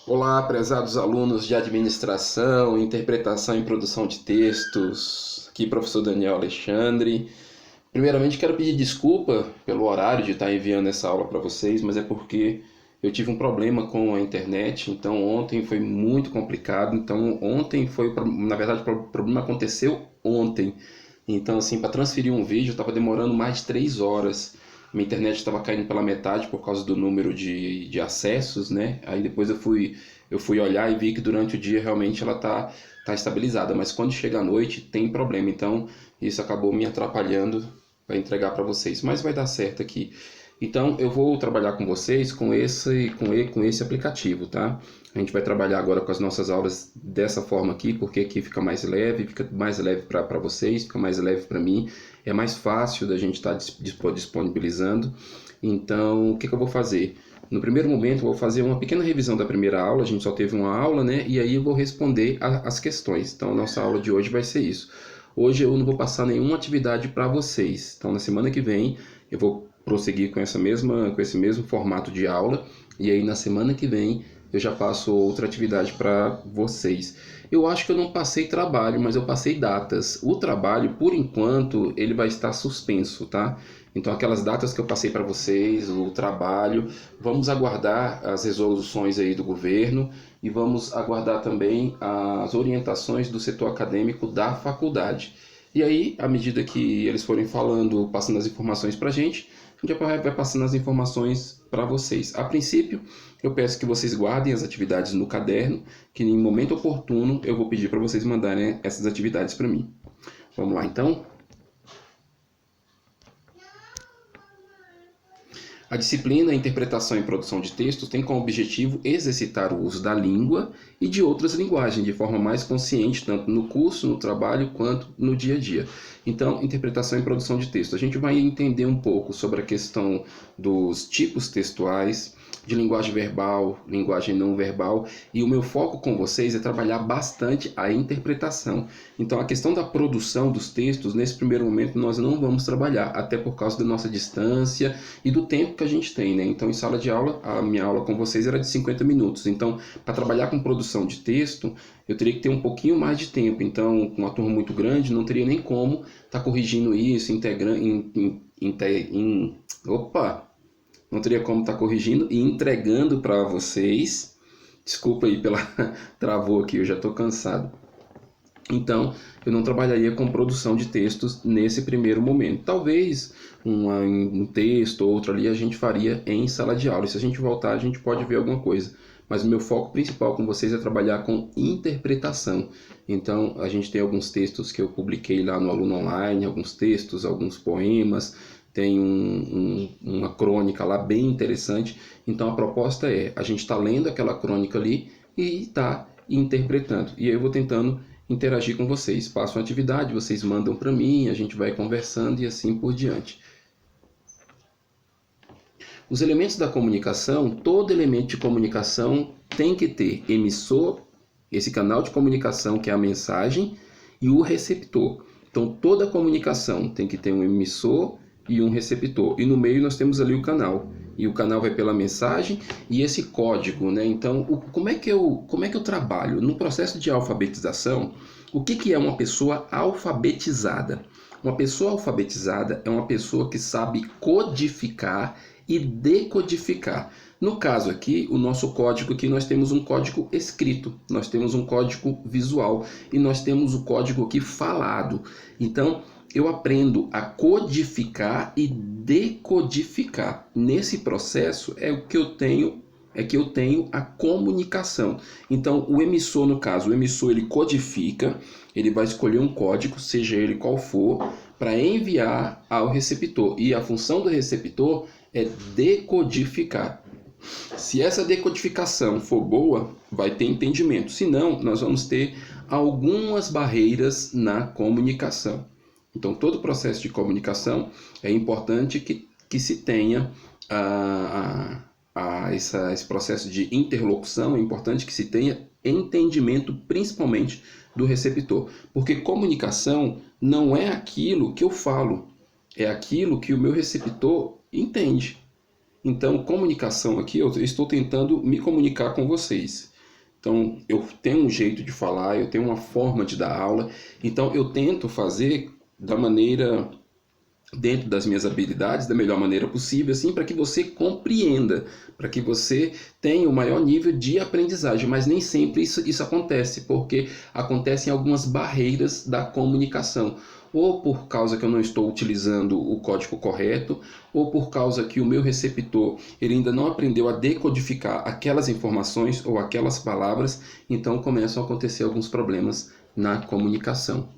Olá, prezados alunos de administração, interpretação e produção de textos. Aqui, professor Daniel Alexandre. Primeiramente, quero pedir desculpa pelo horário de estar enviando essa aula para vocês, mas é porque eu tive um problema com a internet, então ontem foi muito complicado. Então, ontem foi, na verdade, o problema aconteceu ontem. Então, assim, para transferir um vídeo estava demorando mais de 3 horas. Minha internet estava caindo pela metade por causa do número de acessos, né? Aí depois eu fui olhar e vi que durante o dia realmente ela tá estabilizada, mas quando chega à noite tem problema. Então, isso acabou me atrapalhando para entregar para vocês, mas vai dar certo aqui. Então, eu vou trabalhar com vocês com esse aplicativo, tá? A gente vai trabalhar agora com as nossas aulas dessa forma aqui, porque aqui fica mais leve para vocês, fica mais leve para mim, é mais fácil da gente estar disponibilizando. Então, o que eu vou fazer? No primeiro momento, eu vou fazer uma pequena revisão da primeira aula, a gente só teve uma aula, né? E aí eu vou responder as questões. Então, a nossa aula de hoje vai ser isso. Hoje eu não vou passar nenhuma atividade para vocês. Então, na semana que vem, eu vou prosseguir com esse mesmo formato de aula. E aí, na semana que vem, eu já passo outra atividade para vocês. Eu acho que eu não passei trabalho, mas eu passei datas. O trabalho, por enquanto, ele vai estar suspenso, tá? Então, aquelas datas que eu passei para vocês, o trabalho, vamos aguardar as resoluções aí do governo e vamos aguardar também as orientações do setor acadêmico da faculdade. E aí, à medida que eles forem falando, passando as informações para a gente vai passando as informações para vocês. A princípio, eu peço que vocês guardem as atividades no caderno, que em momento oportuno eu vou pedir para vocês mandarem essas atividades para mim. Vamos lá, então? A disciplina Interpretação e Produção de Textos tem como objetivo exercitar o uso da língua e de outras linguagens de forma mais consciente, tanto no curso, no trabalho, quanto no dia a dia. Então, interpretação e produção de texto. A gente vai entender um pouco sobre a questão dos tipos textuais, de linguagem verbal, linguagem não verbal, e o meu foco com vocês é trabalhar bastante a interpretação. Então, a questão da produção dos textos, nesse primeiro momento, nós não vamos trabalhar, até por causa da nossa distância e do tempo que a gente tem, né? Então, em sala de aula, a minha aula com vocês era de 50 minutos. Então, para trabalhar com produção de texto, eu teria que ter um pouquinho mais de tempo. Então, com uma turma muito grande, não teria nem como estar corrigindo isso, não teria como estar corrigindo e entregando para vocês. Desculpa aí pela travou aqui, eu já estou cansado. Então, eu não trabalharia com produção de textos nesse primeiro momento. Talvez um texto ou outro ali a gente faria em sala de aula. E se a gente voltar, a gente pode ver alguma coisa. Mas o meu foco principal com vocês é trabalhar com interpretação. Então, a gente tem alguns textos que eu publiquei lá no Aluno Online, alguns textos, alguns poemas, tem uma crônica lá bem interessante. Então, a proposta é, a gente está lendo aquela crônica ali e está interpretando. E aí eu vou tentando interagir com vocês. Passo uma atividade, vocês mandam para mim, a gente vai conversando e assim por diante. Os elementos da comunicação, todo elemento de comunicação tem que ter emissor, esse canal de comunicação que é a mensagem, e o receptor. Então toda comunicação tem que ter um emissor e um receptor. E no meio nós temos ali o canal. E o canal vai pela mensagem e esse código, né? Então, como é que eu trabalho? No processo de alfabetização, o que é uma pessoa alfabetizada? Uma pessoa alfabetizada é uma pessoa que sabe codificar e decodificar. No caso aqui, o nosso código aqui, nós temos um código escrito, nós temos um código visual e nós temos o código aqui falado. Então, eu aprendo a codificar e decodificar. Nesse processo é que eu tenho a comunicação. Então, o emissor, no caso, o emissor ele codifica, ele vai escolher um código, seja ele qual for, para enviar ao receptor. E a função do receptor é decodificar. Se essa decodificação for boa, vai ter entendimento. Se não, nós vamos ter algumas barreiras na comunicação. Então, todo processo de comunicação é importante que se tenha esse processo de interlocução, é importante que se tenha entendimento, principalmente do receptor. Porque comunicação não é aquilo que eu falo, é aquilo que o meu receptor entende. Então, comunicação aqui, eu estou tentando me comunicar com vocês. Então, eu tenho um jeito de falar, eu tenho uma forma de dar aula, então eu tento fazer da maneira, dentro das minhas habilidades, da melhor maneira possível, assim, para que você compreenda, para que você tenha o maior nível de aprendizagem, mas nem sempre isso acontece, porque acontecem algumas barreiras da comunicação, ou por causa que eu não estou utilizando o código correto, ou por causa que o meu receptor ele ainda não aprendeu a decodificar aquelas informações ou aquelas palavras, então começam a acontecer alguns problemas na comunicação,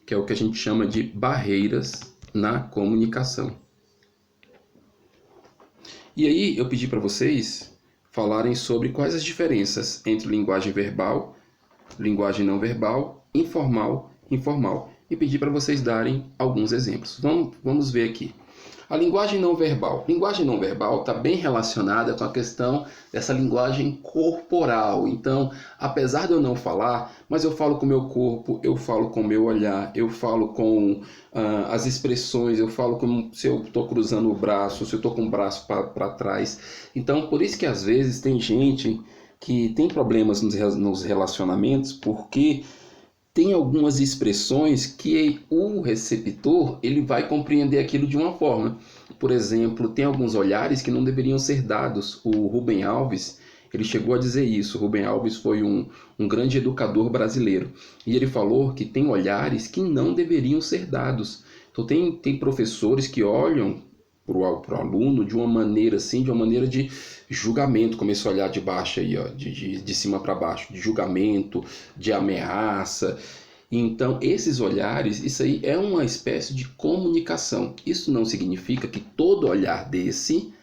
que é o que a gente chama de barreiras na comunicação. E aí eu pedi para vocês falarem sobre quais as diferenças entre linguagem verbal, linguagem não verbal, informal, informal. E pedi para vocês darem alguns exemplos. Vamos ver aqui. A linguagem não verbal. Linguagem não verbal está bem relacionada com a questão dessa linguagem corporal. Então, apesar de eu não falar, mas eu falo com o meu corpo, eu falo com o meu olhar, eu falo com as expressões, eu falo como se eu estou cruzando o braço, se eu estou com o braço para trás. Então, por isso que às vezes tem gente que tem problemas nos relacionamentos, porque tem algumas expressões que o receptor ele vai compreender aquilo de uma forma. Por exemplo, tem alguns olhares que não deveriam ser dados. O Rubem Alves, ele chegou a dizer isso. O Rubem Alves foi um grande educador brasileiro. E ele falou que tem olhares que não deveriam ser dados. Então tem professores que olham para o aluno de uma maneira assim, de uma maneira de julgamento, começou a olhar de baixo aí, ó, de cima para baixo, de julgamento, de ameaça. Então, esses olhares, isso aí é uma espécie de comunicação. Isso não significa que todo olhar desse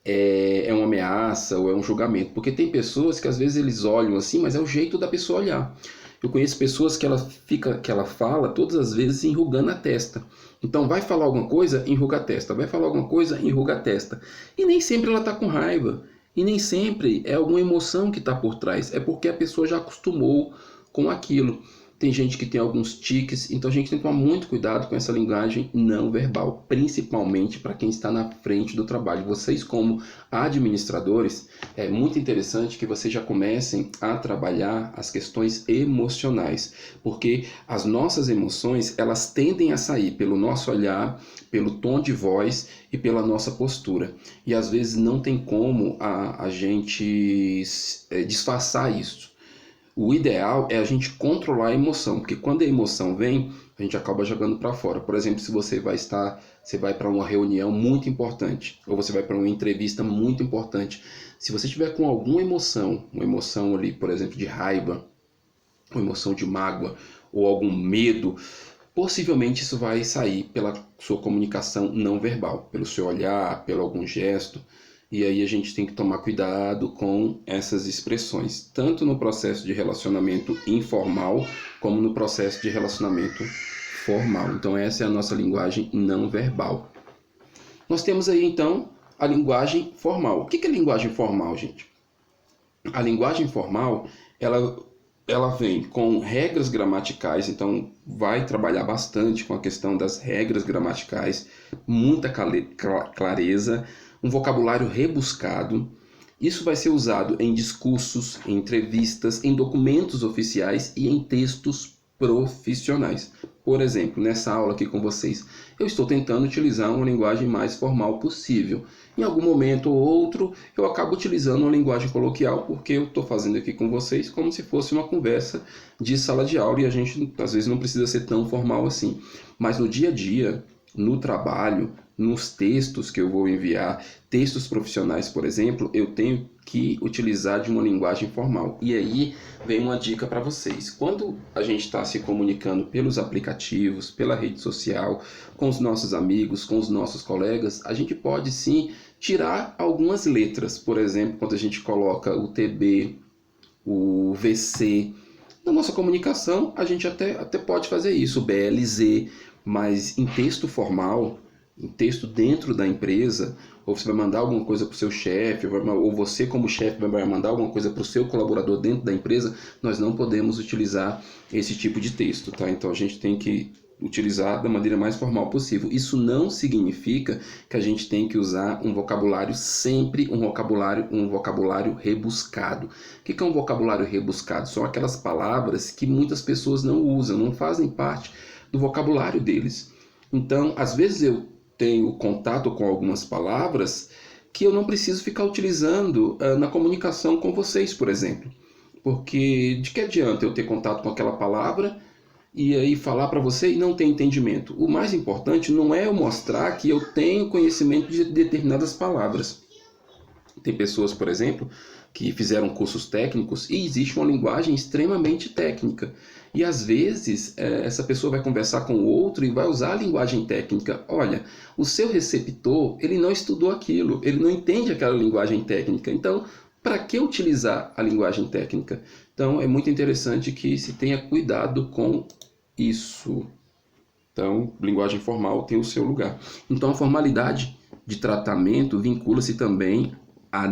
é uma ameaça ou é um julgamento, porque tem pessoas que às vezes eles olham assim, mas é o jeito da pessoa olhar. Eu conheço pessoas que ela fala todas as vezes enrugando a testa. Então vai falar alguma coisa, enruga a testa. Vai falar alguma coisa, enruga a testa. E nem sempre ela está com raiva. E nem sempre é alguma emoção que está por trás. É porque a pessoa já acostumou com aquilo. Tem gente que tem alguns tiques, então a gente tem que tomar muito cuidado com essa linguagem não verbal, principalmente para quem está na frente do trabalho. Vocês, como administradores, é muito interessante que vocês já comecem a trabalhar as questões emocionais, porque as nossas emoções, elas tendem a sair pelo nosso olhar, pelo tom de voz e pela nossa postura. E às vezes não tem como a gente disfarçar isso. O ideal é a gente controlar a emoção, porque quando a emoção vem, a gente acaba jogando para fora. Por exemplo, se você vai para uma reunião muito importante, ou você vai para uma entrevista muito importante, se você tiver com alguma emoção, uma emoção ali, por exemplo, de raiva, uma emoção de mágoa, ou algum medo, possivelmente isso vai sair pela sua comunicação não verbal, pelo seu olhar, pelo algum gesto. E aí a gente tem que tomar cuidado com essas expressões, tanto no processo de relacionamento informal, como no processo de relacionamento formal. Então essa é a nossa linguagem não verbal. Nós temos aí então a linguagem formal. O que é linguagem formal, gente? A linguagem formal, ela vem com regras gramaticais, então vai trabalhar bastante com a questão das regras gramaticais, muita clareza, um vocabulário rebuscado. Isso vai ser usado em discursos, em entrevistas, em documentos oficiais e em textos profissionais. Por exemplo, nessa aula aqui com vocês, eu estou tentando utilizar uma linguagem mais formal possível. Em algum momento ou outro, eu acabo utilizando uma linguagem coloquial, porque eu estou fazendo aqui com vocês como se fosse uma conversa de sala de aula, e a gente às vezes não precisa ser tão formal assim. Mas no dia a dia, no trabalho, nos textos que eu vou enviar, textos profissionais, por exemplo, eu tenho que utilizar de uma linguagem formal. E aí vem uma dica para vocês. Quando a gente está se comunicando pelos aplicativos, pela rede social, com os nossos amigos, com os nossos colegas, a gente pode sim tirar algumas letras. Por exemplo, quando a gente coloca o TB, o VC, na nossa comunicação a gente até pode fazer isso, o BLZ, mas em texto formal, em texto dentro da empresa, ou você vai mandar alguma coisa para o seu chefe, ou você como chefe vai mandar alguma coisa para o seu colaborador dentro da empresa, nós não podemos utilizar esse tipo de texto, tá? Então a gente tem que utilizar da maneira mais formal possível. Isso não significa que a gente tem que usar um vocabulário sempre, um vocabulário rebuscado. O que é um vocabulário rebuscado? São aquelas palavras que muitas pessoas não usam, não fazem parte do vocabulário deles. Então, às vezes eu tenho contato com algumas palavras que eu não preciso ficar utilizando na comunicação com vocês, por exemplo. Porque de que adianta eu ter contato com aquela palavra e aí falar para você e não ter entendimento? O mais importante não é eu mostrar que eu tenho conhecimento de determinadas palavras. Tem pessoas, por exemplo, que fizeram cursos técnicos e existe uma linguagem extremamente técnica. E às vezes essa pessoa vai conversar com o outro e vai usar a linguagem técnica. Olha, o seu receptor, ele não estudou aquilo, ele não entende aquela linguagem técnica. Então, para que utilizar a linguagem técnica? Então, é muito interessante que se tenha cuidado com isso. Então, linguagem formal tem o seu lugar. Então, a formalidade de tratamento vincula-se também à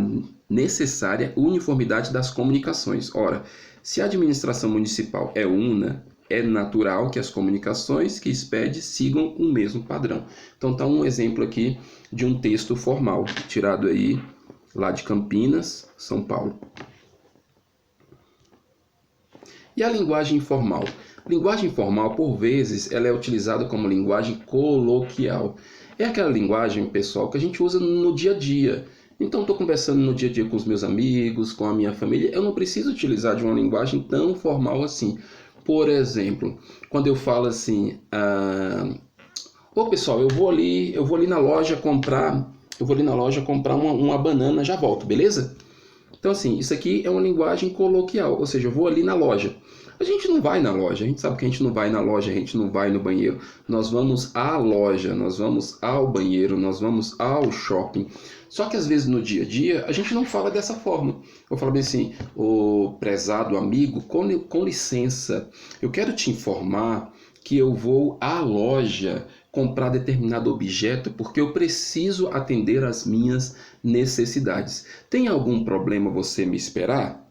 necessária uniformidade das comunicações. Ora, se a administração municipal é una, é natural que as comunicações que expede sigam o mesmo padrão. Então, está um exemplo aqui de um texto formal, tirado aí lá de Campinas, São Paulo. E a linguagem informal? Linguagem informal, por vezes, ela é utilizada como linguagem coloquial. É aquela linguagem, pessoal, que a gente usa no dia a dia. Então, estou conversando no dia a dia com os meus amigos, com a minha família, eu não preciso utilizar de uma linguagem tão formal assim. Por exemplo, quando eu falo assim, ô pessoal, eu vou ali na loja comprar uma banana, já volto, beleza? Então, assim, isso aqui é uma linguagem coloquial, ou seja, eu vou ali na loja. A gente não vai na loja, a gente sabe que a gente não vai na loja, a gente não vai no banheiro. Nós vamos à loja, nós vamos ao banheiro, nós vamos ao shopping. Só que às vezes no dia a dia a gente não fala dessa forma. Eu falo bem assim, ô prezado amigo, com licença, eu quero te informar que eu vou à loja comprar determinado objeto porque eu preciso atender às minhas necessidades. Tem algum problema você me esperar?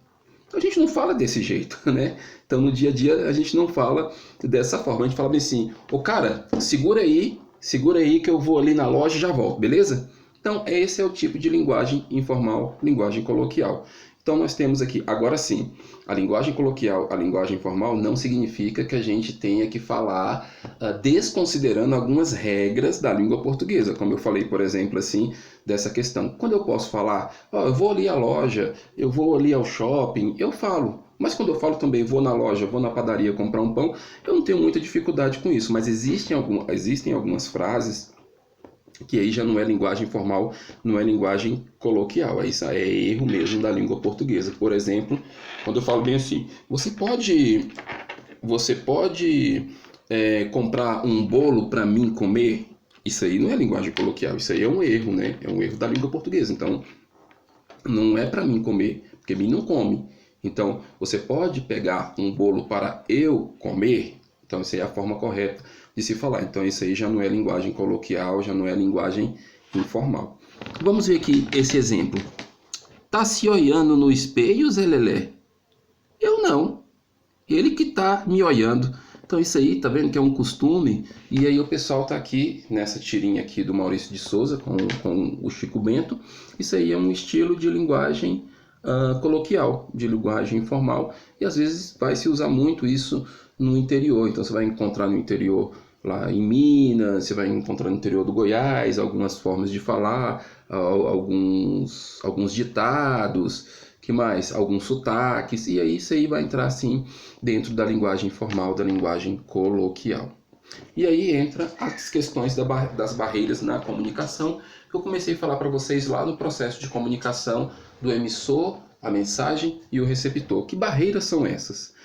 A gente não fala desse jeito, né? Então no dia a dia a gente não fala dessa forma. A gente fala bem assim, ô cara, segura aí que eu vou ali na loja e já volto, beleza? Então esse é o tipo de linguagem informal, linguagem coloquial. Então nós temos aqui, agora sim, a linguagem coloquial, a linguagem informal não significa que a gente tenha que falar desconsiderando algumas regras da língua portuguesa, como eu falei, por exemplo, assim, dessa questão. Quando eu posso falar, eu vou ali à loja, eu vou ali ao shopping, eu falo. Mas quando eu falo também, vou na loja, vou na padaria comprar um pão, eu não tenho muita dificuldade com isso, mas existem algumas frases que aí já não é linguagem formal, não é linguagem coloquial, isso é erro mesmo da língua portuguesa. Por exemplo, quando eu falo bem assim, você pode comprar um bolo para mim comer? Isso aí não é linguagem coloquial, isso aí é um erro, né? É um erro da língua portuguesa. Então, não é para mim comer, porque mim não come. Então, você pode pegar um bolo para eu comer? Então, isso aí é a forma correta de se falar. Então, isso aí já não é linguagem coloquial, já não é linguagem informal. Vamos ver aqui esse exemplo. Tá se olhando no espelho, Zé Lelé? Eu não. Ele que tá me olhando. Então, isso aí, tá vendo que é um costume? E aí o pessoal tá aqui, nessa tirinha aqui do Maurício de Souza, com o Chico Bento. Isso aí é um estilo de linguagem coloquial, de linguagem informal. E às vezes vai se usar muito isso no interior. Então você vai encontrar no interior lá em Minas, você vai encontrar no interior do Goiás algumas formas de falar, alguns ditados, que mais? Alguns sotaques, e aí isso aí vai entrar assim dentro da linguagem informal, da linguagem coloquial. E aí entra as questões das barreiras na comunicação, que eu comecei a falar para vocês lá no processo de comunicação do emissor, a mensagem e o receptor. Que barreiras são essas?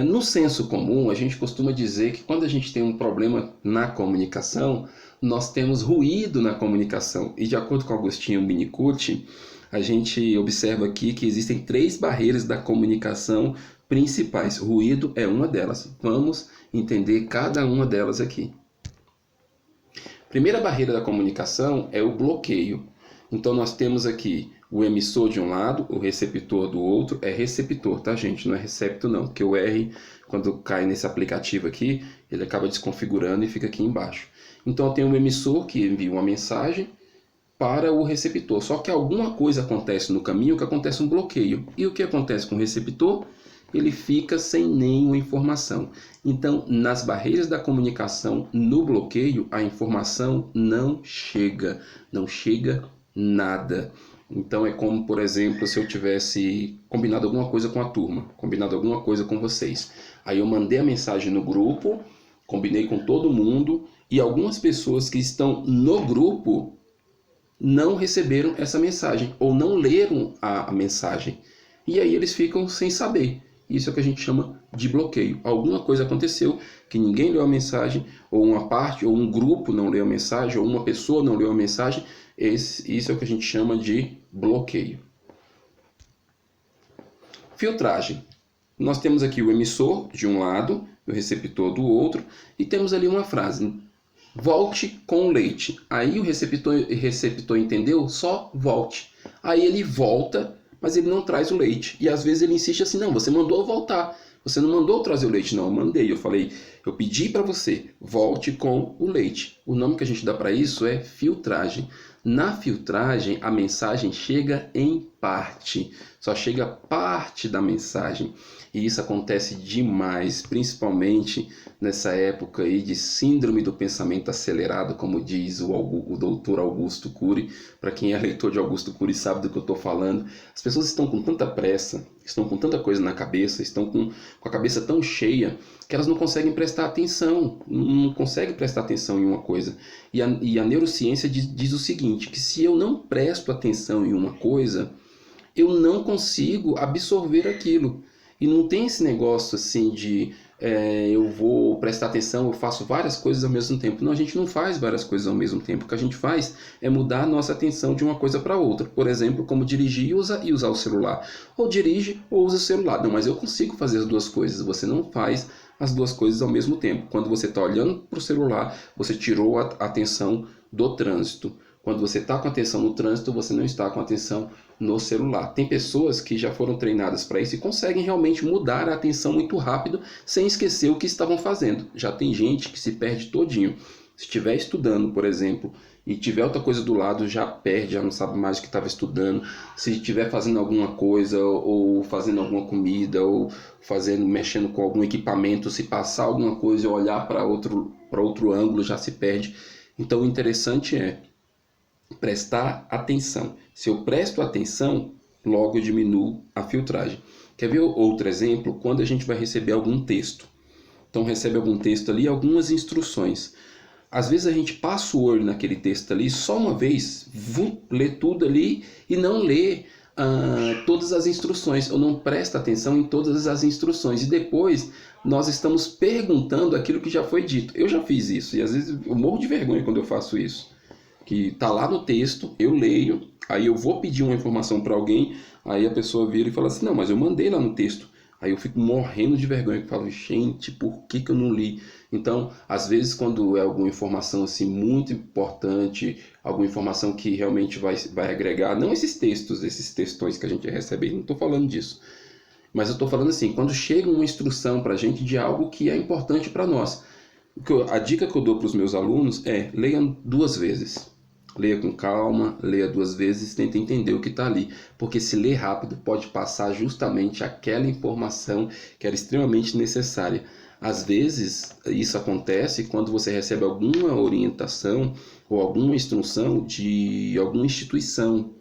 No senso comum, a gente costuma dizer que quando a gente tem um problema na comunicação, nós temos ruído na comunicação. E de acordo com Agostinho Winnicott, a gente observa aqui que existem 3 barreiras da comunicação principais. Ruído é uma delas. Vamos entender cada uma delas aqui. Primeira barreira da comunicação é o bloqueio. Então nós temos aqui o emissor de um lado, o receptor do outro. É receptor, tá, gente? Não é receptor não, porque o R, quando cai nesse aplicativo aqui, Ele acaba desconfigurando e fica aqui embaixo. Então eu tenho o emissor que envia uma mensagem para o receptor. Só que alguma coisa acontece no caminho que acontece um bloqueio. E o que acontece com o receptor? Ele fica sem nenhuma informação. Então, nas barreiras da comunicação, no bloqueio, a informação não chega nada. Então é como, por exemplo, se eu tivesse combinado alguma coisa com a turma, combinado alguma coisa com vocês. Aí eu mandei a mensagem no grupo, combinei com todo mundo, e algumas pessoas que estão no grupo não receberam essa mensagem, ou não leram a mensagem. E aí eles ficam sem saber. Isso é o que a gente chama de bloqueio. Alguma coisa aconteceu que ninguém leu a mensagem, ou uma parte, ou um grupo não leu a mensagem, ou uma pessoa não leu a mensagem. Isso é o que a gente chama de bloqueio. Filtragem. Nós temos aqui o emissor de um lado, o receptor do outro, e temos ali uma frase: volte com leite. Aí o receptor entendeu? Só volte. Aí ele volta, mas ele não traz o leite. E às vezes ele insiste assim: não, você mandou eu voltar. Você não mandou eu trazer o leite. Não, eu mandei. Eu falei, eu pedi para você, volte com o leite. O nome que a gente dá para isso é filtragem. Na filtragem, a mensagem chega em parte. Só chega parte da mensagem. E isso acontece demais, principalmente nessa época aí de síndrome do pensamento acelerado, como diz o doutor Augusto Cury. Para quem é leitor de Augusto Cury sabe do que eu estou falando. As pessoas estão com tanta pressa, estão com tanta coisa na cabeça, estão com a cabeça tão cheia, que elas não conseguem prestar atenção, não conseguem prestar atenção em uma coisa. E a neurociência diz o seguinte, que se eu não presto atenção em uma coisa, eu não consigo absorver aquilo. E não tem esse negócio assim de eu vou prestar atenção, eu faço várias coisas ao mesmo tempo. Não, a gente não faz várias coisas ao mesmo tempo. O que a gente faz é mudar a nossa atenção de uma coisa para outra. Por exemplo, como dirigir e usar o celular. Ou dirige ou usa o celular. Não, mas eu consigo fazer as duas coisas. Você não faz as duas coisas ao mesmo tempo. Quando você está olhando para o celular, você tirou a atenção do trânsito. Quando você está com atenção no trânsito, você não está com atenção no celular. Tem pessoas que já foram treinadas para isso e conseguem realmente mudar a atenção muito rápido, sem esquecer o que estavam fazendo. Já tem gente que se perde todinho. Se estiver estudando, por exemplo, e tiver outra coisa do lado, já perde, já não sabe mais o que estava estudando. Se estiver fazendo alguma coisa, ou fazendo alguma comida, ou mexendo com algum equipamento, se passar alguma coisa e olhar para outro ângulo, já se perde. Então o interessante é prestar atenção. Se eu presto atenção, logo eu diminuo a filtragem. Quer ver outro exemplo? Quando a gente vai receber algum texto. Então recebe algum texto ali, algumas instruções. Às vezes a gente passa o olho naquele texto ali só uma vez, lê tudo ali e não lê todas as instruções, ou não presta atenção em todas as instruções. E depois nós estamos perguntando aquilo que já foi dito. Eu já fiz isso e às vezes eu morro de vergonha quando eu faço isso. Que está lá no texto, eu leio, aí eu vou pedir uma informação para alguém, aí a pessoa vira e fala assim, não, mas eu mandei lá no texto. Aí eu fico morrendo de vergonha, eu falo, gente, por que eu não li? Então, às vezes, quando é alguma informação assim muito importante, alguma informação que realmente vai agregar, não esses textos, esses textões que a gente recebe, não estou falando disso. Mas eu estou falando assim, quando chega uma instrução para a gente de algo que é importante para nós. A dica que eu dou para os meus alunos é, leiam 2 vezes. Leia com calma, leia 2 vezes, tenta entender o que está ali. Porque se ler rápido pode passar justamente aquela informação que era extremamente necessária. Às vezes isso acontece quando você recebe alguma orientação ou alguma instrução de alguma instituição.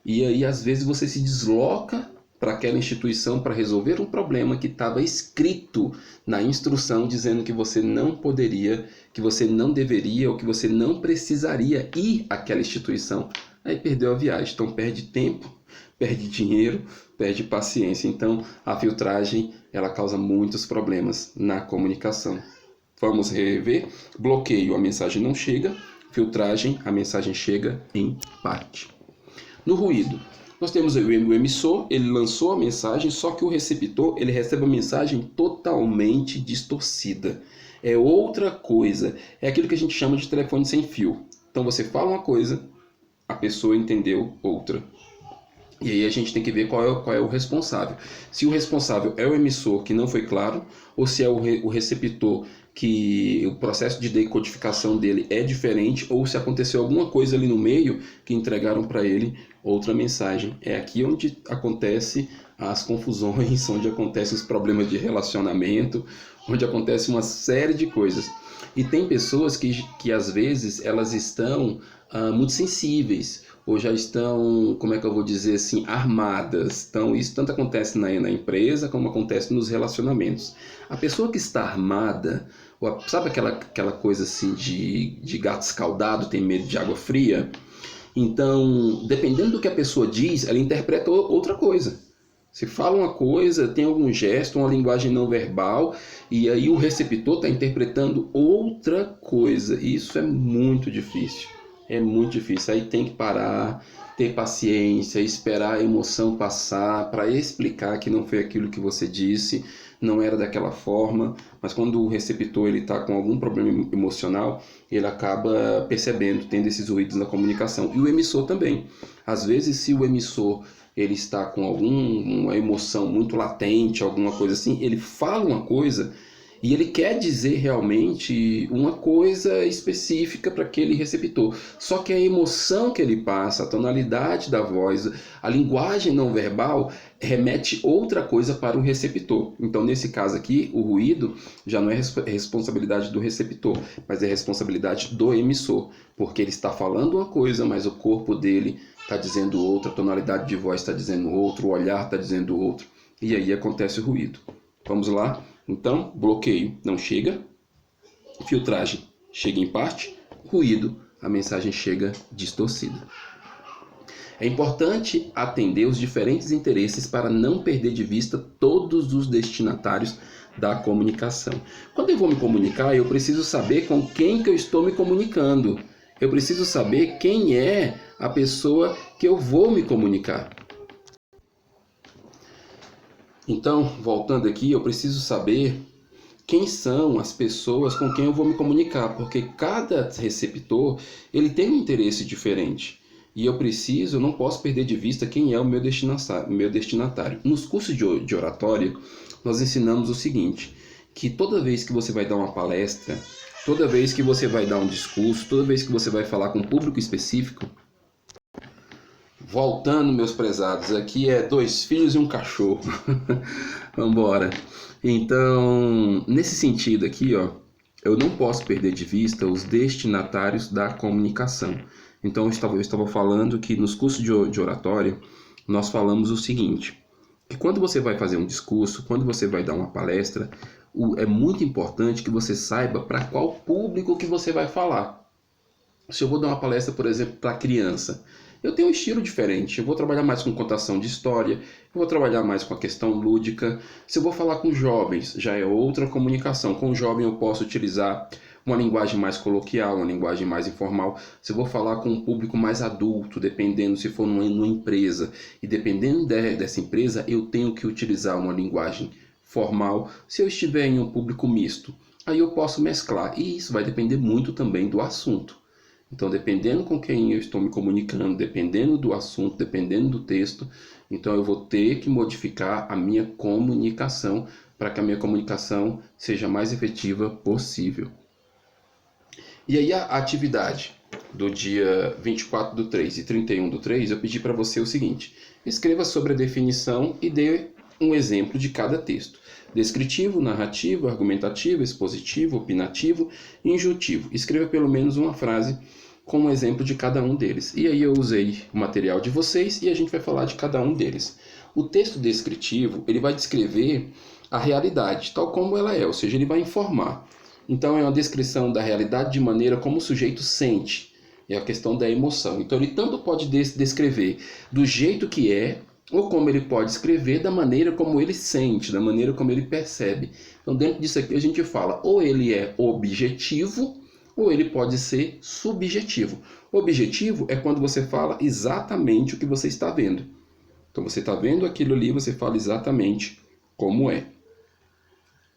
E aí às vezes você se desloca para aquela instituição para resolver um problema que estava escrito na instrução dizendo que você não poderia, que você não deveria ou que você não precisaria ir àquela instituição. Aí perdeu a viagem, então perde tempo, perde dinheiro, perde paciência. Então a filtragem ela causa muitos problemas na comunicação. Vamos rever. Bloqueio, a mensagem não chega. Filtragem, a mensagem chega em parte. No ruído, nós temos o emissor, ele lançou a mensagem, só que o receptor ele recebe a mensagem totalmente distorcida. É outra coisa, é aquilo que a gente chama de telefone sem fio. Então você fala uma coisa, a pessoa entendeu outra. E aí a gente tem que ver qual é o responsável. Se o responsável é o emissor, que não foi claro, ou se é o receptor, que o processo de decodificação dele é diferente, ou se aconteceu alguma coisa ali no meio que entregaram para ele outra mensagem. É aqui onde acontece as confusões, onde acontecem os problemas de relacionamento, onde acontece uma série de coisas. E tem pessoas que às vezes elas estão muito sensíveis, ou já estão, como é que eu vou dizer assim, armadas. Então isso tanto acontece na empresa como acontece nos relacionamentos. A pessoa que está armada, sabe aquela coisa assim de gato escaldado tem medo de água fria? Então, dependendo do que a pessoa diz, ela interpreta outra coisa. Se fala uma coisa, tem algum gesto, uma linguagem não verbal, e aí o receptor está interpretando outra coisa. Isso é muito difícil. É muito difícil. Aí tem que parar, ter paciência, esperar a emoção passar para explicar que não foi aquilo que você disse, não era daquela forma. Mas quando o receptor está com algum problema emocional, ele acaba percebendo, tendo esses ruídos na comunicação. E o emissor também. Às vezes, se o emissor ele está com alguma emoção muito latente, alguma coisa assim, ele fala uma coisa e ele quer dizer realmente uma coisa específica para aquele receptor. Só que a emoção que ele passa, a tonalidade da voz, a linguagem não verbal remete outra coisa para o receptor. Então, nesse caso aqui, o ruído já não é responsabilidade do receptor, mas é responsabilidade do emissor, porque ele está falando uma coisa, mas o corpo dele está dizendo outra, a tonalidade de voz está dizendo outro, o olhar está dizendo outro, e aí acontece o ruído. Vamos lá? Então, bloqueio não chega, filtragem chega em parte, ruído, a mensagem chega distorcida. É importante atender os diferentes interesses para não perder de vista todos os destinatários da comunicação. Quando eu vou me comunicar, eu preciso saber com quem que eu estou me comunicando. Eu preciso saber quem é a pessoa que eu vou me comunicar. Então, voltando aqui, eu preciso saber quem são as pessoas com quem eu vou me comunicar, porque cada receptor ele tem um interesse diferente. E eu não posso perder de vista quem é o meu destinatário. Nos cursos de oratória, nós ensinamos o seguinte, que toda vez que você vai dar uma palestra, toda vez que você vai dar um discurso, toda vez que você vai falar com um público específico, voltando, meus prezados, aqui é 2 filhos e um cachorro. Vamos embora. Então, nesse sentido aqui, ó, eu não posso perder de vista os destinatários da comunicação. Então, eu estava falando que nos cursos de oratória, nós falamos o seguinte, que quando você vai fazer um discurso, quando você vai dar uma palestra, é muito importante que você saiba para qual público que você vai falar. Se eu vou dar uma palestra, por exemplo, para criança, eu tenho um estilo diferente. Eu vou trabalhar mais com contação de história, eu vou trabalhar mais com a questão lúdica. Se eu vou falar com jovens, já é outra comunicação. Com o jovem eu posso utilizar uma linguagem mais coloquial, uma linguagem mais informal. Se eu vou falar com um público mais adulto, dependendo se for numa empresa, e dependendo dessa empresa, eu tenho que utilizar uma linguagem formal. Se eu estiver em um público misto, aí eu posso mesclar. E isso vai depender muito também do assunto. Então, dependendo com quem eu estou me comunicando, dependendo do assunto, dependendo do texto, então eu vou ter que modificar a minha comunicação para que a minha comunicação seja mais efetiva possível. E aí a atividade do dia 24/3 e 31/3, eu pedi para você o seguinte, escreva sobre a definição e dê um exemplo de cada texto. Descritivo, narrativo, argumentativo, expositivo, opinativo e injuntivo. Escreva pelo menos uma frase com um exemplo de cada um deles. E aí eu usei o material de vocês e a gente vai falar de cada um deles. O texto descritivo, ele vai descrever a realidade, tal como ela é, ou seja, ele vai informar. Então é uma descrição da realidade de maneira como o sujeito sente. É a questão da emoção. Então ele tanto pode descrever do jeito que é, ou como ele pode escrever da maneira como ele sente, da maneira como ele percebe. Então dentro disso aqui a gente fala, ou ele é objetivo, ou ele pode ser subjetivo. Objetivo é quando você fala exatamente o que você está vendo. Então você está vendo aquilo ali, você fala exatamente como é.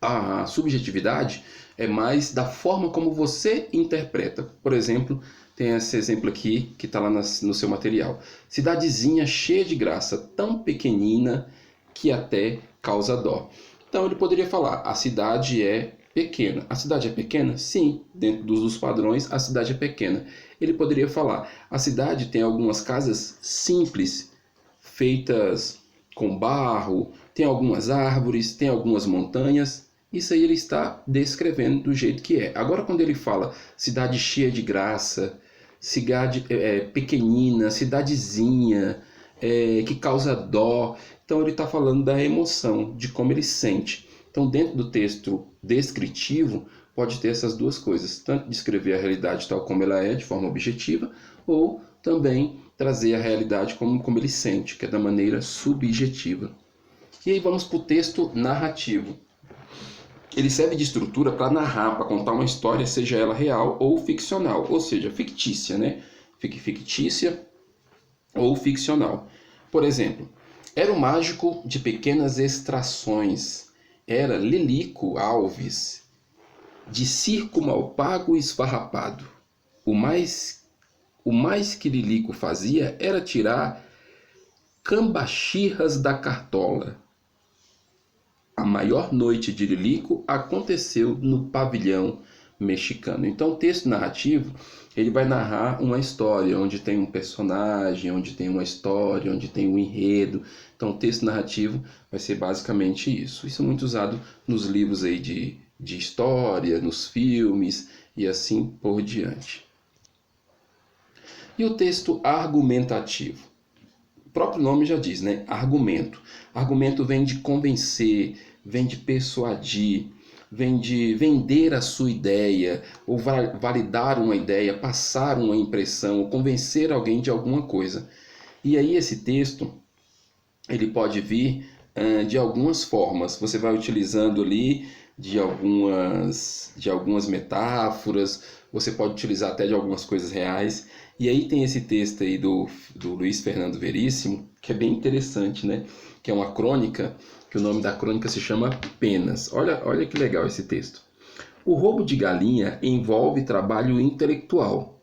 A subjetividade é mais da forma como você interpreta. Por exemplo, tem esse exemplo aqui que está lá no seu material. Cidadezinha cheia de graça, tão pequenina que até causa dó. Então ele poderia falar, a cidade é pequena. A cidade é pequena? Sim, dentro dos padrões, a cidade é pequena. Ele poderia falar, a cidade tem algumas casas simples, feitas com barro, tem algumas árvores, tem algumas montanhas. Isso aí ele está descrevendo do jeito que é. Agora, quando ele fala cidade cheia de graça, cidade pequenina, cidadezinha, que causa dó, então ele está falando da emoção, de como ele sente. Então, dentro do texto descritivo, pode ter essas duas coisas, tanto descrever a realidade tal como ela é, de forma objetiva, ou também trazer a realidade como ele sente, que é da maneira subjetiva. E aí vamos para o texto narrativo. Ele serve de estrutura para narrar, para contar uma história, seja ela real ou ficcional, ou seja, fictícia, né? Fictícia ou ficcional. Por exemplo, era um mágico de pequenas extrações, era Lilico Alves, de circo mal pago e esfarrapado. O mais que Lilico fazia era tirar cambachirras da cartola. A maior noite de Lilico aconteceu no pavilhão mexicano. Então, o texto narrativo, ele vai narrar uma história, onde tem um personagem, onde tem uma história, onde tem um enredo. Então, o texto narrativo vai ser basicamente isso. Isso é muito usado nos livros aí de história, nos filmes e assim por diante. E o texto argumentativo? O próprio nome já diz, né? Argumento. Argumento vem de convencer, vem de persuadir, vem de vender a sua ideia, ou validar uma ideia, passar uma impressão, ou convencer alguém de alguma coisa. E aí esse texto, ele pode vir de algumas formas. Você vai utilizando ali de algumas metáforas, você pode utilizar até de algumas coisas reais. E aí tem esse texto aí do Luiz Fernando Veríssimo, que é bem interessante, né? Que é uma crônica, que o nome da crônica se chama Penas. Olha que legal esse texto. O roubo de galinha envolve trabalho intelectual.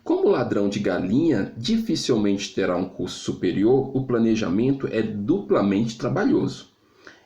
Como ladrão de galinha dificilmente terá um curso superior, o planejamento é duplamente trabalhoso.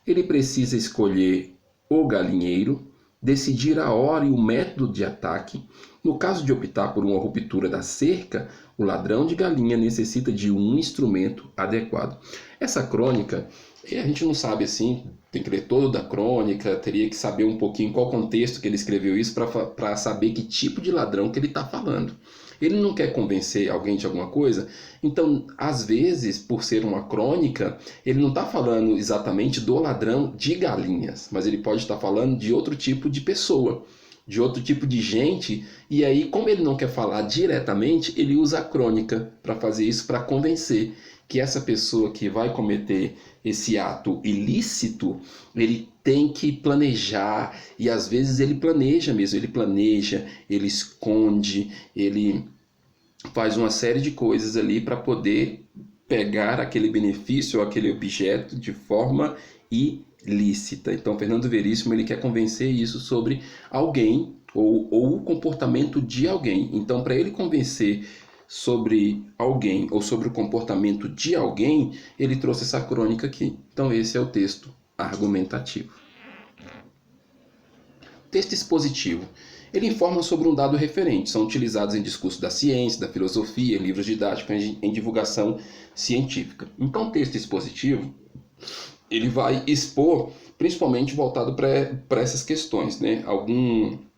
Ele precisa escolher o galinheiro, decidir a hora e o método de ataque. No caso de optar por uma ruptura da cerca, o ladrão de galinha necessita de um instrumento adequado. Essa crônica, a gente não sabe assim, tem que ler toda a crônica, teria que saber um pouquinho qual contexto que ele escreveu isso para saber que tipo de ladrão que ele está falando. Ele não quer convencer alguém de alguma coisa, então, às vezes, por ser uma crônica, ele não está falando exatamente do ladrão de galinhas, mas ele pode estar falando de outro tipo de pessoa, de outro tipo de gente, e aí, como ele não quer falar diretamente, ele usa a crônica para fazer isso, para convencer que essa pessoa que vai cometer esse ato ilícito, ele tem que planejar, e às vezes ele planeja mesmo, ele esconde, ele faz uma série de coisas ali para poder pegar aquele benefício ou aquele objeto de forma ilícita. Então, Fernando Veríssimo, ele quer convencer isso sobre alguém ou o comportamento de alguém. Então, para ele convencer sobre alguém ou sobre o comportamento de alguém, ele trouxe essa crônica aqui. Então, esse é o texto argumentativo. Texto expositivo. Ele informa sobre um dado referente, são utilizados em discurso da ciência, da filosofia, em livros didáticos, em divulgação científica. Então, o texto expositivo, ele vai expor, principalmente voltado para essas questões, né?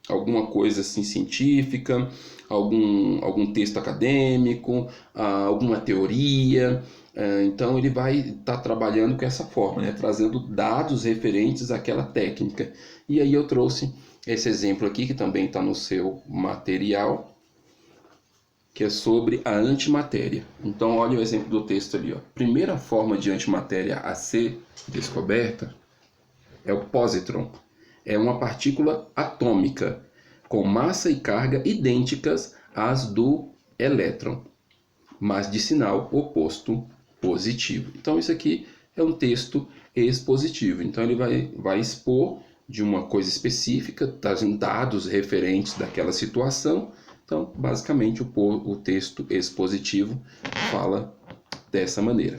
Alguma coisa assim científica, algum texto acadêmico, alguma teoria. Então ele vai estar trabalhando com essa forma, né? Trazendo dados referentes àquela técnica. E aí eu trouxe esse exemplo aqui, que também está no seu material, que é sobre a antimatéria. Então olha o exemplo do texto ali. Ó. Primeira forma de antimatéria a ser descoberta é o positron. É uma partícula atômica com massa e carga idênticas às do elétron, mas de sinal oposto positivo. Então isso aqui é um texto expositivo. Então ele vai expor de uma coisa específica, trazendo dados referentes daquela situação. Então, basicamente, o texto expositivo fala dessa maneira.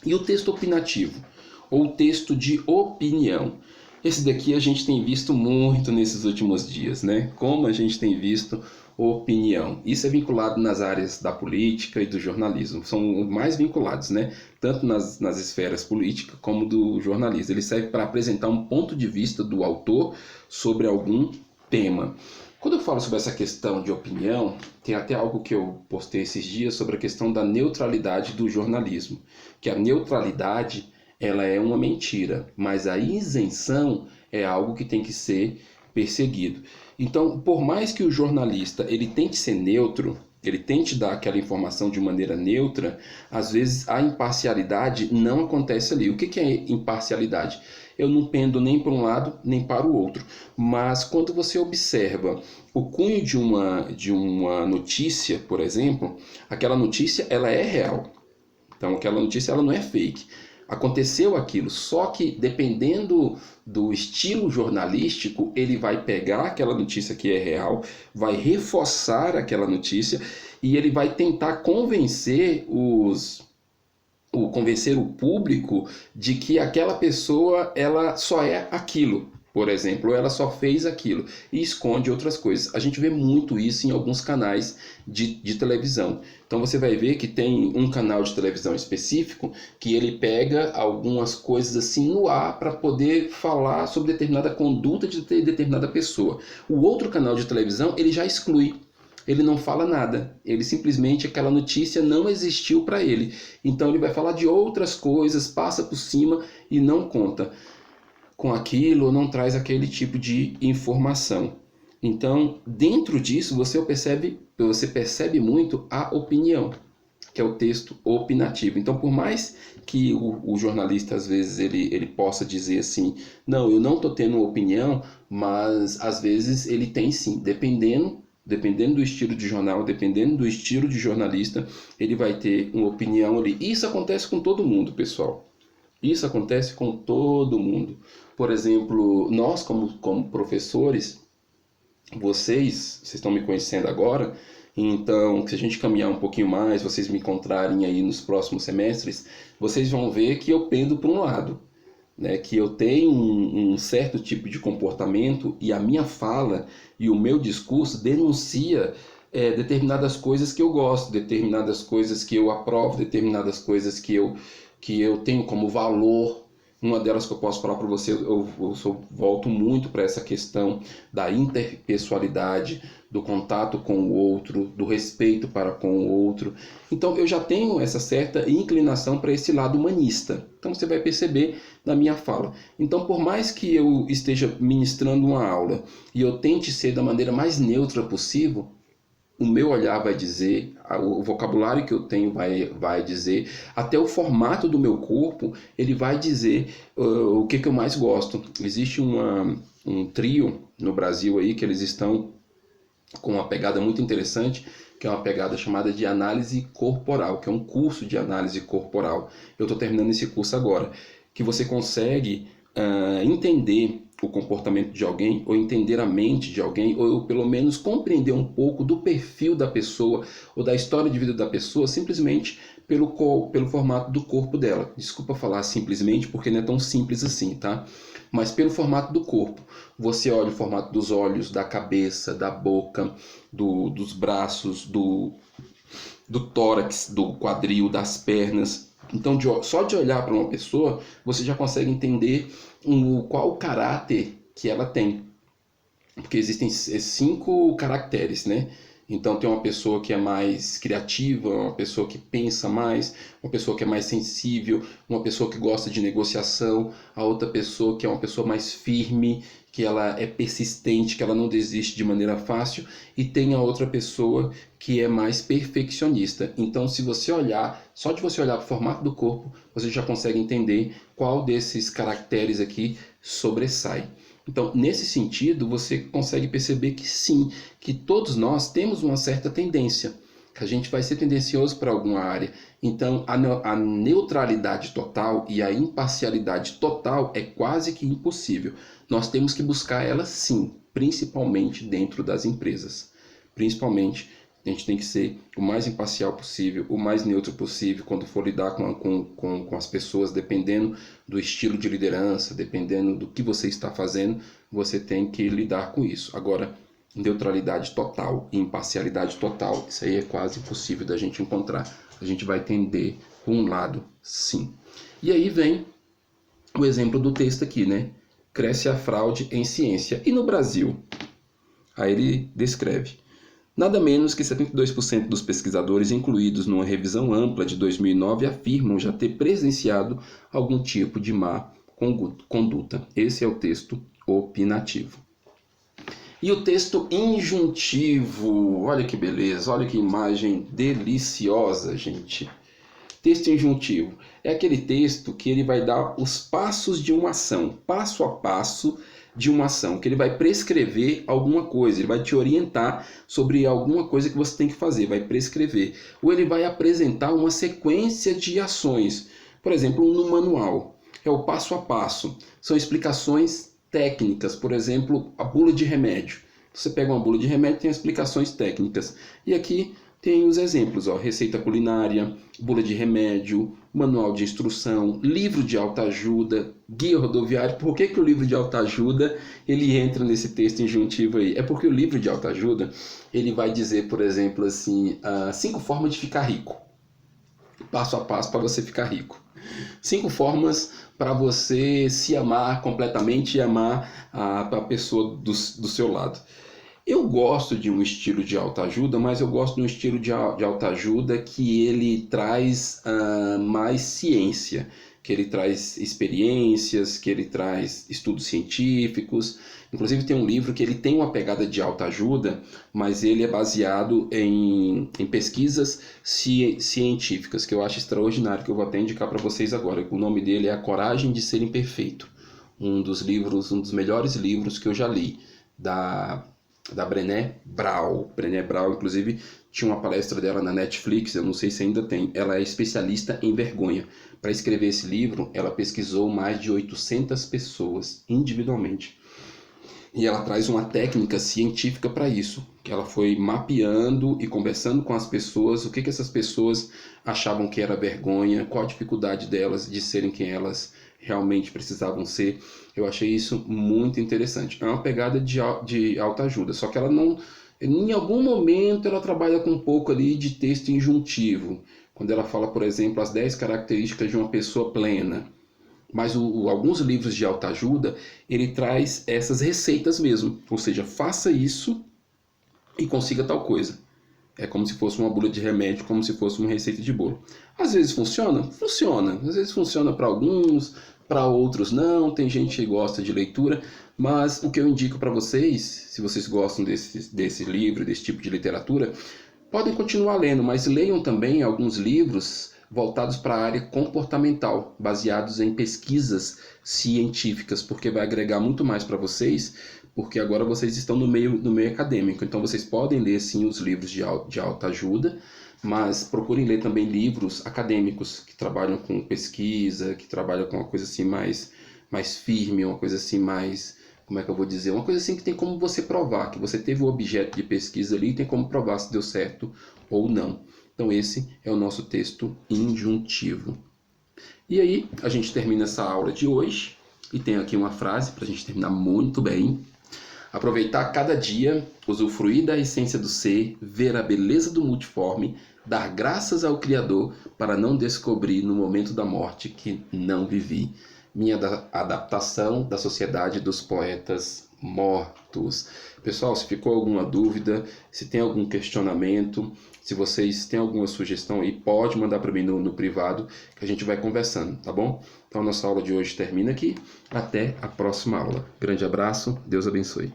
E o texto opinativo, ou texto de opinião? Esse daqui a gente tem visto muito nesses últimos dias, né? Como a gente tem visto opinião. Isso é vinculado nas áreas da política e do jornalismo. São mais vinculados, né? Tanto nas esferas políticas como do jornalismo. Ele serve para apresentar um ponto de vista do autor sobre algum tema. Quando eu falo sobre essa questão de opinião, tem até algo que eu postei esses dias sobre a questão da neutralidade do jornalismo. Que a neutralidade, ela é uma mentira, mas a isenção é algo que tem que ser perseguido. Então, por mais que o jornalista ele tente ser neutro, ele tente dar aquela informação de maneira neutra, às vezes a imparcialidade não acontece ali. O que é imparcialidade? Eu não pendo nem para um lado nem para o outro. Mas quando você observa o cunho de uma notícia, por exemplo, aquela notícia ela é real. Então aquela notícia ela não é fake. Aconteceu aquilo, só que dependendo do estilo jornalístico, ele vai pegar aquela notícia que é real, vai reforçar aquela notícia e ele vai tentar convencer o público de que aquela pessoa ela só é aquilo, por exemplo, ou ela só fez aquilo e esconde outras coisas. A gente vê muito isso em alguns canais de televisão. Então você vai ver que tem um canal de televisão específico que ele pega algumas coisas assim no ar para poder falar sobre determinada conduta de determinada pessoa. O outro canal de televisão ele já exclui. Ele não fala nada, ele simplesmente, aquela notícia não existiu para ele. Então ele vai falar de outras coisas, passa por cima e não conta com aquilo, ou não traz aquele tipo de informação. Então, dentro disso, você percebe muito a opinião, que é o texto opinativo. Então, por mais que o jornalista, às vezes, ele possa dizer assim, não, eu não estou tendo uma opinião, mas, às vezes, ele tem sim, dependendo do estilo de jornal, dependendo do estilo de jornalista, ele vai ter uma opinião ali. Isso acontece com todo mundo, pessoal. Isso acontece com todo mundo. Por exemplo, nós como professores, vocês estão me conhecendo agora, então se a gente caminhar um pouquinho mais, vocês me encontrarem aí nos próximos semestres, vocês vão ver que eu pendo para um lado. Né, que eu tenho um certo tipo de comportamento e a minha fala e o meu discurso denuncia determinadas coisas que eu gosto, determinadas coisas que eu aprovo, determinadas coisas que eu tenho como valor. Uma delas que eu posso falar para você, eu volto muito para essa questão da interpessoalidade, do contato com o outro, do respeito para com o outro. Então eu já tenho essa certa inclinação para esse lado humanista. Então você vai perceber na minha fala. Então por mais que eu esteja ministrando uma aula e eu tente ser da maneira mais neutra possível, o meu olhar vai dizer, o vocabulário que eu tenho vai dizer, até o formato do meu corpo, ele vai dizer o que eu mais gosto. Existe um trio no Brasil aí que eles estão com uma pegada muito interessante, que é uma pegada chamada de análise corporal, que é um curso de análise corporal. Eu estou terminando esse curso agora, que você consegue entender o comportamento de alguém, ou entender a mente de alguém, ou pelo menos compreender um pouco do perfil da pessoa, ou da história de vida da pessoa, simplesmente pelo formato do corpo dela. Desculpa falar simplesmente, porque não é tão simples assim, tá? Mas pelo formato do corpo. Você olha o formato dos olhos, da cabeça, da boca, dos braços, do tórax, do quadril, das pernas. Então, só de olhar para uma pessoa, você já consegue entender qual o caráter que ela tem. Porque existem 5 caracteres, né? Então tem uma pessoa que é mais criativa, uma pessoa que pensa mais, uma pessoa que é mais sensível, uma pessoa que gosta de negociação, a outra pessoa que é uma pessoa mais firme, que ela é persistente, que ela não desiste de maneira fácil, e tem a outra pessoa que é mais perfeccionista. Então se você olhar, só de você olhar para o formato do corpo, você já consegue entender qual desses caracteres aqui sobressai. Então, nesse sentido, você consegue perceber que sim, que todos nós temos uma certa tendência. que a gente vai ser tendencioso para alguma área. Então, a neutralidade total e a imparcialidade total é quase que impossível. Nós temos que buscar ela sim, principalmente dentro das empresas. Principalmente, a gente tem que ser o mais imparcial possível, o mais neutro possível quando for lidar com as pessoas, dependendo do estilo de liderança, dependendo do que você está fazendo, você tem que lidar com isso. Agora, neutralidade total e imparcialidade total, isso aí é quase impossível da gente encontrar. A gente vai tender para um lado, sim. E aí vem o exemplo do texto aqui, né? Cresce a fraude em ciência. E no Brasil? Aí ele descreve. Nada menos que 72% dos pesquisadores incluídos numa revisão ampla de 2009 afirmam já ter presenciado algum tipo de má conduta. Esse é o texto opinativo. E o texto injuntivo, olha que beleza, olha que imagem deliciosa, gente. Texto injuntivo é aquele texto que ele vai dar os passos de uma ação, passo a passo de uma ação, que ele vai prescrever alguma coisa, ele vai te orientar sobre alguma coisa que você tem que fazer, vai prescrever. Ou ele vai apresentar uma sequência de ações, por exemplo, no manual. É o passo a passo, são explicações técnicas, por exemplo, a bula de remédio. Você pega uma bula de remédio, tem explicações técnicas. E aqui tem os exemplos, ó, receita culinária, bula de remédio, manual de instrução, livro de autoajuda, guia rodoviário. Por que o livro de autoajuda ele entra nesse texto injuntivo aí? É porque o livro de autoajuda ele vai dizer, por exemplo, assim, 5 formas de ficar rico. Passo a passo para você ficar rico. 5 formas para você se amar completamente e amar a pessoa do seu lado. Eu gosto de um estilo de autoajuda, mas eu gosto de um estilo de autoajuda que ele traz mais ciência, que ele traz experiências, que ele traz estudos científicos. Inclusive tem um livro que ele tem uma pegada de autoajuda, mas ele é baseado em pesquisas científicas, que eu acho extraordinário, que eu vou até indicar para vocês agora. O nome dele é A Coragem de Ser Imperfeito, um dos melhores livros que eu já li, da Brené Brown. Brené Brown, inclusive, tinha uma palestra dela na Netflix, eu não sei se ainda tem. Ela é especialista em vergonha. Para escrever esse livro, ela pesquisou mais de 800 pessoas individualmente. E ela traz uma técnica científica para isso, que ela foi mapeando e conversando com as pessoas, o que essas pessoas achavam que era vergonha, qual a dificuldade delas de serem quem elas realmente precisavam ser. Eu achei isso muito interessante. É uma pegada de autoajuda, só que ela não... Em algum momento ela trabalha com um pouco ali de texto injuntivo, quando ela fala, por exemplo, as 10 características de uma pessoa plena. Mas alguns livros de autoajuda, ele traz essas receitas mesmo. Ou seja, faça isso e consiga tal coisa. É como se fosse uma bula de remédio, como se fosse uma receita de bolo. Às vezes funciona? Funciona. Às vezes funciona para alguns, para outros não. Tem gente que gosta de leitura. Mas o que eu indico para vocês, se vocês gostam desse livro, desse tipo de literatura, podem continuar lendo, mas leiam também alguns livros voltados para a área comportamental, baseados em pesquisas científicas, porque vai agregar muito mais para vocês, porque agora vocês estão no meio acadêmico. Então vocês podem ler sim os livros de autoajuda, mas procurem ler também livros acadêmicos que trabalham com pesquisa, que trabalham com uma coisa assim mais firme, uma coisa assim mais... Como é que eu vou dizer? Uma coisa assim que tem como você provar, que você teve o objeto de pesquisa ali e tem como provar se deu certo ou não. Então esse é o nosso texto injuntivo. E aí a gente termina essa aula de hoje e tem aqui uma frase para a gente terminar muito bem. Aproveitar cada dia, usufruir da essência do ser, ver a beleza do multiforme, dar graças ao Criador para não descobrir no momento da morte que não vivi. Minha adaptação da Sociedade dos Poetas Mortos. Pessoal, se ficou alguma dúvida, se tem algum questionamento, se vocês têm alguma sugestão aí, pode mandar para mim no privado, que a gente vai conversando, tá bom? Então, a nossa aula de hoje termina aqui. Até a próxima aula. Grande abraço, Deus abençoe.